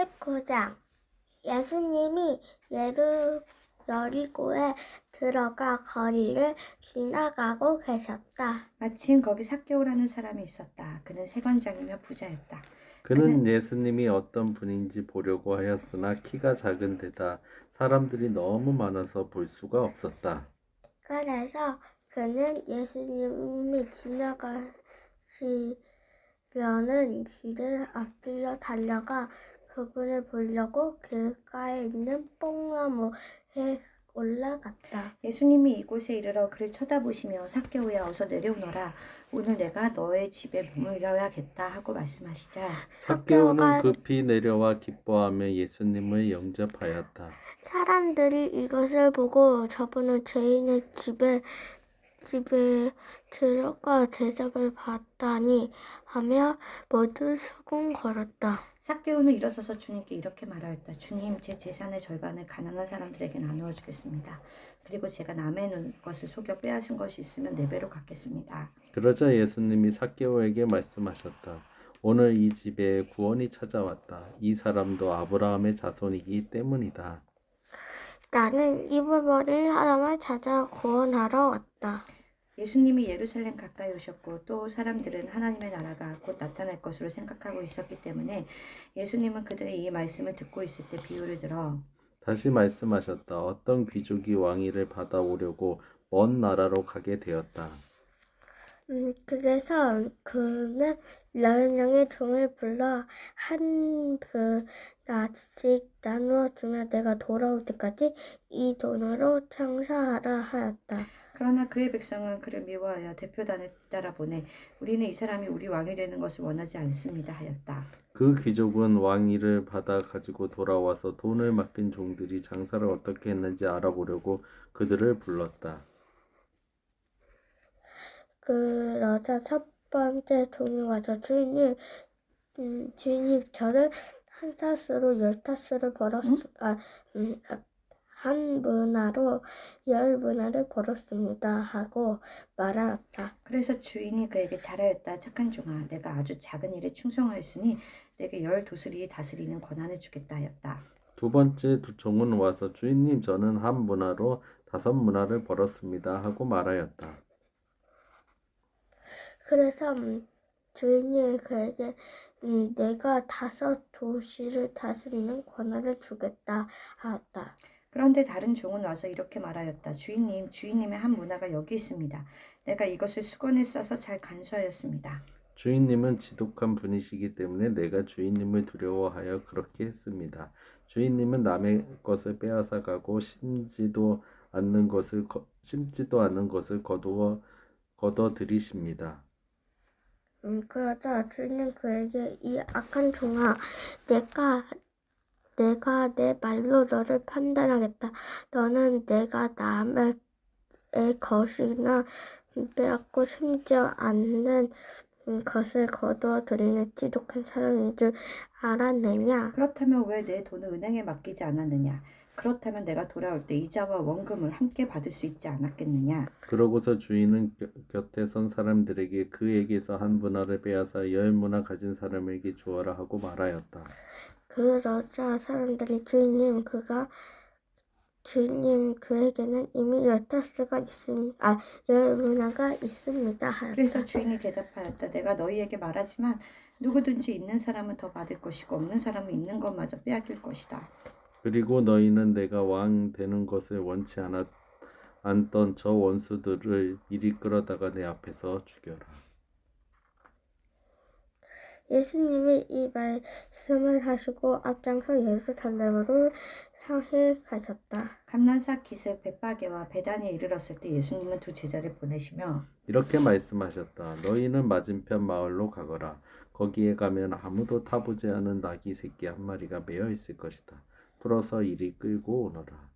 19장 예수님이 여리고에 들어가 거리를 지나가고 계셨다. 마침 거기 삭개오라는 사람이 있었다. 그는 세관장이며 부자였다. 그는 예수님이 어떤 분인지 보려고 하였으나 키가 작은 데다 사람들이 너무 많아서 볼 수가 없었다. 그래서 그는 예수님이 지나가시려는 길을 앞질러 달려가 그분을 보려고 길가에 있는 뽕나무에 올라갔다. 예수님이 이곳에 이르러 그를 쳐다보시며 삭개오야 어서 내려오너라. 오늘 내가 너의 집에 머물러야겠다 하고 말씀하시자 삭개오는 급히 내려와 기뻐하며 예수님을 영접하였다. 사람들이 이것을 보고 저분은 죄인의 집에 들어가 대접을 받다니 하며 모두 수군거렸다. 삭개오는 일어서서 주님께 이렇게 말하였다. 주님, 제 재산의 절반을 가난한 사람들에게 나누어 주겠습니다. 그리고 제가 남의 것을 속여 빼앗은 것이 있으면 4배로 갚겠습니다. 그러자 예수님이 삭개오에게 말씀하셨다. 오늘 이 집에 구원이 찾아왔다. 이 사람도 아브라함의 자손이기 때문이다. 나는 입을 버린 사람을 찾아 구원하러 왔다. 예수님이 예루살렘 가까이 오셨고 또 사람들은 하나님의 나라가 곧 나타날 것으로 생각하고 있었기 때문에 예수님은 그들의 이 말씀을 듣고 있을 때 비유를 들어 다시 말씀하셨다. 어떤 귀족이 왕위를 받아오려고 먼 나라로 가게 되었다. 그래서 그는 10명의 종을 불러 한 뼘씩 나누어 주며 내가 돌아올 때까지 이 돈으로 장사하라 하였다. 그러나 그의 백성은 그를 미워하여 대표단을 따라 보내 우리는 이 사람이 우리 왕이 되는 것을 원하지 않습니다 하였다. 그 귀족은 왕위를 받아 가지고 돌아와서 돈을 맡긴 종들이 장사를 어떻게 했는지 알아보려고 그들을 불렀다. 그러자 첫 번째 종이 와서 주인님 저를 한 탓으로 10탓으로 한 문화로 10문화를 벌었습니다 하고 말하였다. 그래서 주인이 그에게 잘하였다 착한 종아 내가 아주 작은 일에 충성하였으니 내게 10도슬이 다스리는 권한을 주겠다 하였다. 두 번째 종은 와서 주인님 저는 한 문화로 5문화를 벌었습니다 하고 말하였다. 그래서 주인이 그에게 내가 5도시를 다스리는 권한을 주겠다 하였다. 그런데 다른 종은 와서 이렇게 말하였다. 주인님, 주인님의 한 문화가 여기 있습니다. 내가 이것을 수건에 싸서 잘 간수하였습니다. 주인님은 지독한 분이시기 때문에 내가 주인님을 두려워하여 그렇게 했습니다. 주인님은 남의 것을 빼앗아 가고 심지도 않는 것을 거둬들이십니다. 그러자 주인은 그에게 이 악한 종아 내가 내 말로 너를 판단하겠다. 너는 내가 남의 것이나 빼앗고 심지어 않는 것을 거두어 들이는 지독한 사람인 줄 알았느냐? 그렇다면 왜 내 돈을 은행에 맡기지 않았느냐? 그렇다면 내가 돌아올 때 이자와 원금을 함께 받을 수 있지 않았겠느냐? 그러고서 주인은 곁에 선 사람들에게 그에게서 한 문화를 빼앗아 10문화 가진 사람에게 주어라 하고 말하였다. 그러자 사람들이 주인님 그에게는 이미 10문화가 있습니다 하였다. 그래서 주인이 대답하였다. 내가 너희에게 말하지만 누구든지 있는 사람은 더 받을 것이고 없는 사람은 있는 것마저 빼앗길 것이다. 그리고 너희는 내가 왕 되는 것을 원치 않던 저 원수들을 이리 끌어다가 내 앞에서 죽여라. 예수님이 이 말씀을 하시고 앞장서 예루살렘으로 향해 가셨다. 감난삭 기슭 벳바게와 베다니에 이르렀을 때 예수님은 두 제자를 보내시며 이렇게 말씀하셨다. 너희는 맞은편 마을로 가거라. 거기에 가면 아무도 타보지 않은 나귀 새끼 한 마리가 매어 있을 것이다. 풀어서 이리 끌고 오너라.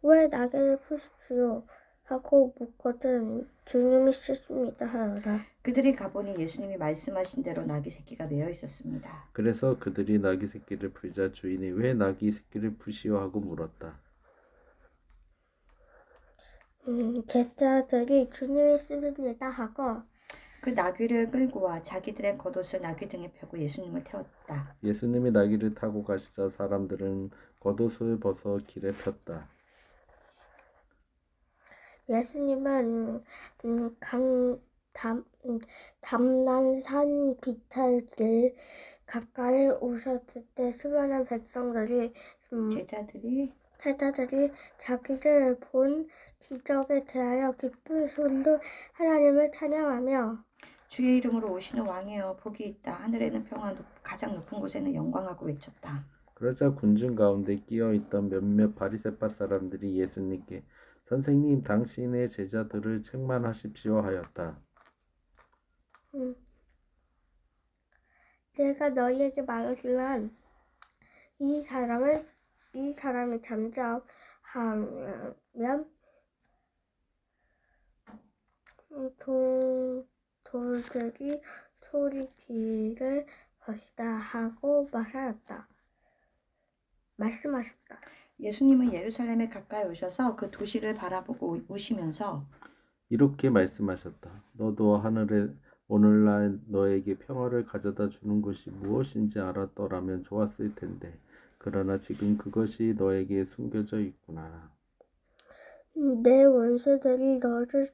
왜 나귀를 푸십시오 하고 묻거든 주님이 싫습니다 하여라. 그들이 가보니 예수님이 말씀하신 대로 나귀 새끼가 매어 있었습니다. 그래서 그들이 나귀 새끼를 풀자 주인이 왜 나귀 새끼를 푸시오 하고 물었다. 제자들이 주님이 싫습니다 하고 그 나귀를 끌고 와 자기들의 겉옷을 나귀 등에 펴고 예수님을 태웠다. 예수님이 나귀를 타고 가시자 사람들은 겉옷을 벗어 길에 폈다. 예수님은 담난산 비탈길 가까이 오셨을 때 수많은 백성들이 제자들이 자기를 본 기적에 대하여 기쁜 소리로 하나님을 찬양하며 주의 이름으로 오시는 왕이여 복이 있다. 하늘에는 평화 가장 높은 곳에는 영광하고 외쳤다. 그러자 군중 가운데 끼어 있던 몇몇 바리새파 사람들이 예수님께 선생님 당신의 제자들을 책망하십시오 하였다. 내가 너희에게 말하지만 이 사람이 잠잠하면 돌들이 소리칠 것이다 하고 말씀하셨다. 예수님은 예루살렘에 가까이 오셔서 그 도시를 바라보고 우시면서 이렇게 말씀하셨다. 너도 하늘에 오늘날 너에게 평화를 가져다 주는 것이 무엇인지 알았더라면 좋았을 텐데 그러나 지금 그것이 너에게 숨겨져 있구나. 내 원수들이 너를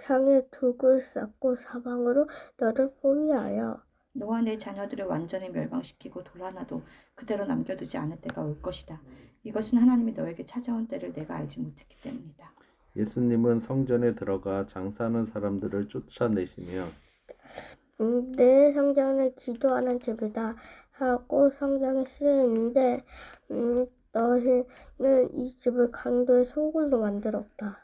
창에 두고 쌓고 사방으로 너를 포위하여 너와 내 자녀들을 완전히 멸망시키고 돌 하나도 그대로 남겨두지 않을 때가 올 것이다. 이것은 하나님이 너에게 찾아온 때를 내가 알지 못했기 때문이다. 예수님은 성전에 들어가 장사하는 사람들을 쫓아내시며 내 성전을 기도하는 집이다 하고 성경에 쓰여 있는데 너희는 이 집을 강도의 소굴로 만들었다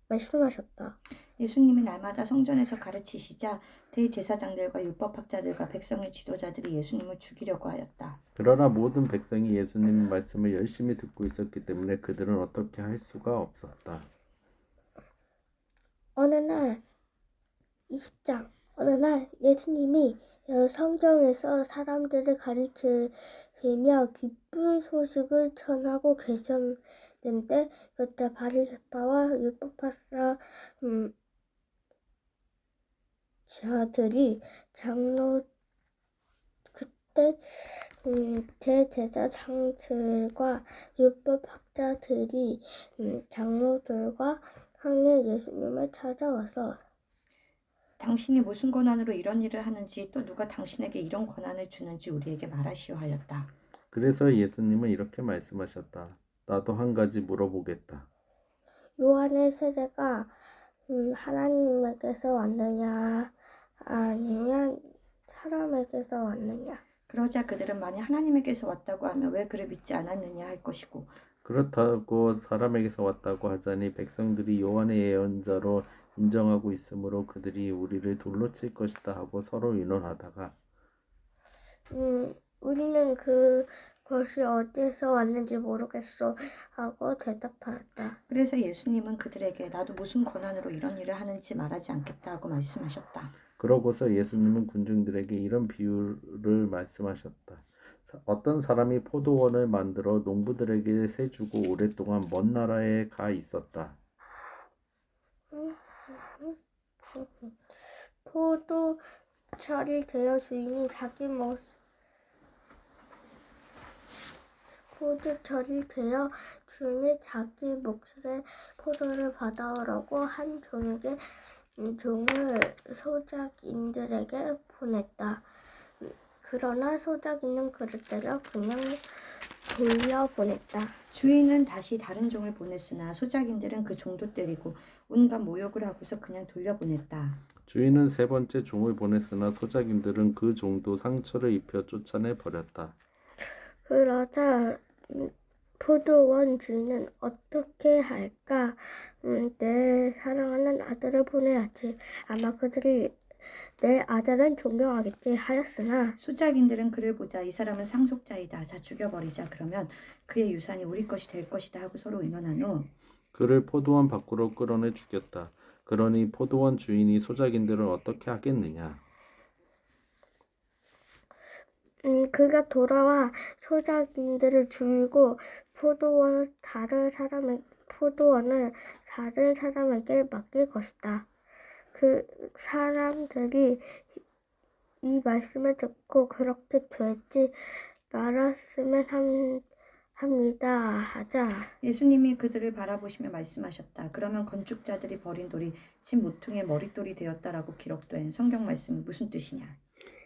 말씀하셨다. 예수님이 날마다 성전에서 가르치시자 대제사장들과 율법학자들과 백성의 지도자들이 예수님을 죽이려고 하였다. 그러나 모든 백성이 예수님의 말씀을 열심히 듣고 있었기 때문에 그들은 어떻게 할 수가 없었다. 어느 날 20장 어느 날 예수님이 성경에서 사람들을 가르치며 기쁜 소식을 전하고 계셨는데 그때 바리새파와 율법학자 자들이 대제사장들과 율법학자들이 장로들과 함께 예수님을 찾아와서 당신이 무슨 권한으로 이런 일을 하는지 또 누가 당신에게 이런 권한을 주는지 우리에게 말하시오 하였다. 그래서 예수님은 이렇게 말씀하셨다. 나도 한 가지 물어보겠다. 요한의 세례가 하나님에게서 왔느냐 아니면 사람에게서 왔느냐. 그러자 그들은 만약 하나님에게서 왔다고 하면 왜 그를 믿지 않았느냐 할 것이고 그렇다고 사람에게서 왔다고 하자니 백성들이 요한의 예언자로 인정하고 있으므로 그들이 우리를 돌로 칠 것이다 하고 서로 의논하다가 우리는 그것이 어디서 왔는지 모르겠어 하고 대답하였다. 그래서 예수님은 그들에게 나도 무슨 권한으로 이런 일을 하는지 말하지 않겠다 하고 말씀하셨다. 그러고서 예수님은 군중들에게 이런 비유를 말씀하셨다. 어떤 사람이 포도원을 만들어 농부들에게 세 주고 오랫동안 먼 나라에 가 있었다. 포도철이 되어 주인이 자기 몫의 포도를 받아오라고 한 종에게 종을 소작인들에게 보냈다. 그러나 소작인은 그를 때려 그냥 돌려보냈다. 주인은 다시 다른 종을 보냈으나 소작인들은 그 종도 때리고 온갖 모욕을 하고서 그냥 돌려보냈다. 주인은 세 번째 종을 보냈으나 소작인들은 그 종도 상처를 입혀 쫓아내 버렸다. 그러자 포도원 주인은 어떻게 할까? 내 사랑하는 아들을 보내야지. 아마 그들이 내 아들은 존경하겠지 하였으나 소작인들은 그를 보자 이 사람은 상속자이다. 자 죽여버리자. 그러면 그의 유산이 우리 것이 될 것이다 하고 서로 의논한 후 그를 포도원 밖으로 끌어내 죽였다. 그러니 포도원 주인이 소작인들을 어떻게 하겠느냐? 그가 돌아와 소작인들을 죽이고 포도원을 다른 사람에게 맡길 것이다. 그 사람들이 이 말씀을 듣고 그렇게 되지 말았으면 합니다. 하자. 예수님이 그들을 바라보시며 말씀하셨다. 그러면 건축자들이 버린 돌이 집 모퉁이의 머릿돌이 되었다라고 기록된 성경 말씀이 무슨 뜻이냐?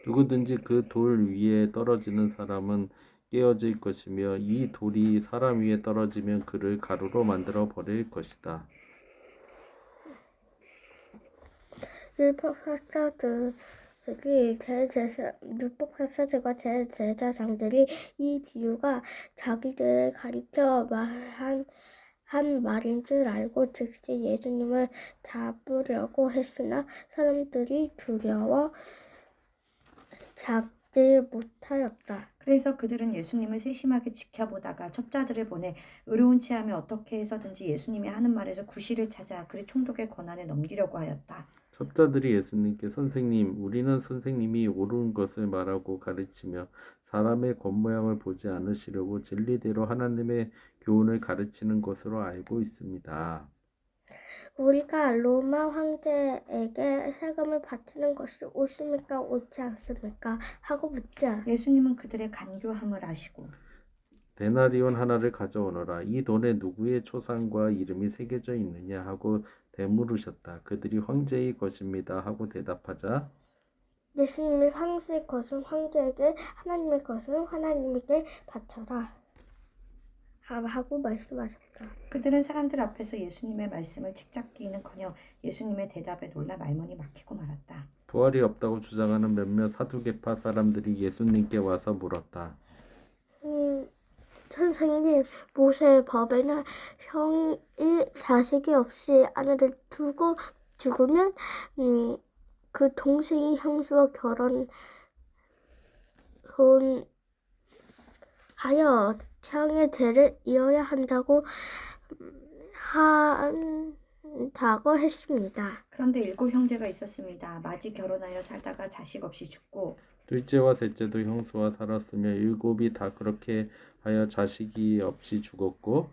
누구든지 그 돌 위에 떨어지는 사람은 깨어질 것이며 이 돌이 사람 위에 떨어지면 그를 가루로 만들어 버릴 것이다. 율법학자들과 대제사장들이 이 비유가 자기들을 가리켜 한 말인 줄 알고 즉시 예수님을 잡으려고 했으나 사람들이 두려워 잡지 못하였다. 그래서 그들은 예수님을 세심하게 지켜보다가 첩자들을 보내 의로운 체하며 어떻게 해서든지 예수님이 하는 말에서 구실을 찾아 그의 총독의 권한에 넘기려고 하였다. 첩자들이 예수님께 선생님, 우리는 선생님이 옳은 것을 말하고 가르치며 사람의 겉모양을 보지 않으시려고 진리대로 하나님의 교훈을 가르치는 것으로 알고 있습니다. 우리가 로마 황제에게 세금을 바치는 것이 옳습니까? 옳지 않습니까? 하고 묻자. 예수님은 그들의 간교함을 아시고 데나리온 하나를 가져오너라. 이 돈에 누구의 초상과 이름이 새겨져 있느냐 하고 되물으셨다. 그들이 황제의 것입니다 하고 대답하자 예수님이 황제의 것은 황제에게, 하나님의 것은 하나님에게 바쳐라 하고 말씀하셨다. 그들은 사람들 앞에서 예수님의 말씀을 책잡기는커녕 예수님의 대답에 놀라 말문이 막히고 말았다. 부활이 없다고 주장하는 몇몇 사두개파 사람들이 예수님께 와서 물었다. 선생님, 모세의 법에는 형이 자식이 없이 아내를 두고 죽으면 그 동생이 형수와 결혼하여 형의 대를 이어야 한다고 했습니다. 그런데 7 형제가 있었습니다. 마지 결혼하여 살다가 자식 없이 죽고 둘째와 셋째도 형수와 살았으며 7이 다 그렇게 하여 자식이 없이 죽었고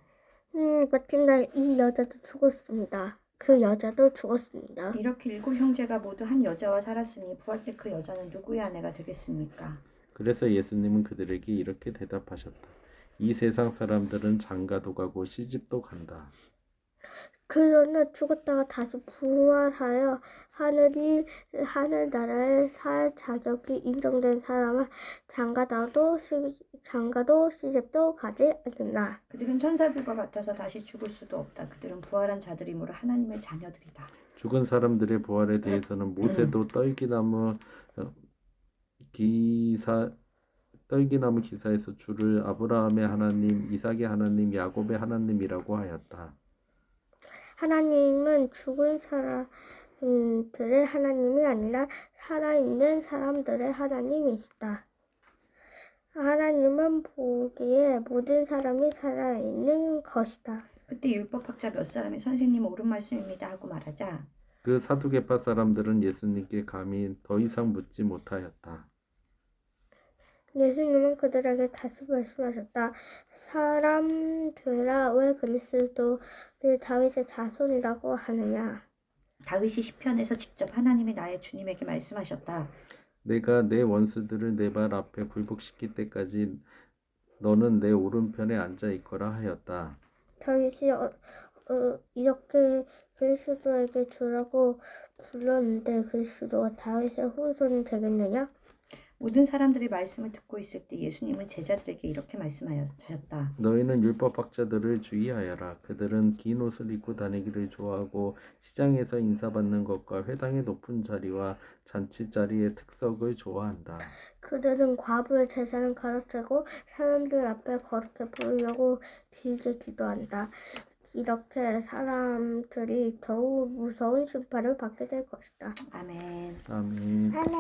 마침내 이 여자도 죽었습니다. 그 여자도 죽었습니다. 이렇게 7 형제가 모두 한 여자와 살았으니 부활 때 그 여자는 누구의 아내가 되겠습니까? 그래서 예수님은 그들에게 이렇게 대답하셨다. 이 세상 사람들은 장가도 가고 시집도 간다. 그러나 죽었다가 다시 부활하여 하늘나라에 살 자격이 인정된 사람은 장가도 시집도 가지 않는다. 그들은 천사들과 같아서 다시 죽을 수도 없다. 그들은 부활한 자들이므로 하나님의 자녀들이다. 죽은 사람들의 부활에 대해서는 모세도 떨기나무 기사에서 주를 아브라함의 하나님, 이삭의 하나님, 야곱의 하나님이라고 하였다. 하나님은 죽은 사람들의 하나님이 아니라 살아있는 사람들의 하나님이시다. 하나님은 보기에 모든 사람이 살아있는 것이다. 그때 율법학자 몇 사람이 선생님 옳은 말씀입니다 하고 말하자 그 사두개파 사람들은 예수님께 감히 더 이상 묻지 못하였다. 예수님은 그들에게 다시 말씀하셨다. 사람들아, 왜 그리스도를 다윗의 자손이라고 하느냐? 다윗이 시편에서 직접 하나님이 나의 주님에게 말씀하셨다. 내가 내 원수들을 내 발 앞에 굴복시킬 때까지 너는 내 오른편에 앉아 있거라 하였다. 다윗이 이렇게 그리스도에게 주라고 불렀는데 그리스도가 다윗의 후손이 되겠느냐? 모든 사람들이 말씀을 듣고 있을 때 예수님은 제자들에게 이렇게 말씀하셨다. 너희는 율법학자들을 주의하여라. 그들은 긴 옷을 입고 다니기를 좋아하고 시장에서 인사받는 것과 회당의 높은 자리와 잔치 자리의 특석을 좋아한다. 그들은 과부의 제사를 가로채고 사람들 앞에 거룩해 보이려고 길게 기도한다. 이렇게 사람들이 더욱 무서운 심판을 받게 될 것이다. 아멘. 아멘. 아멘.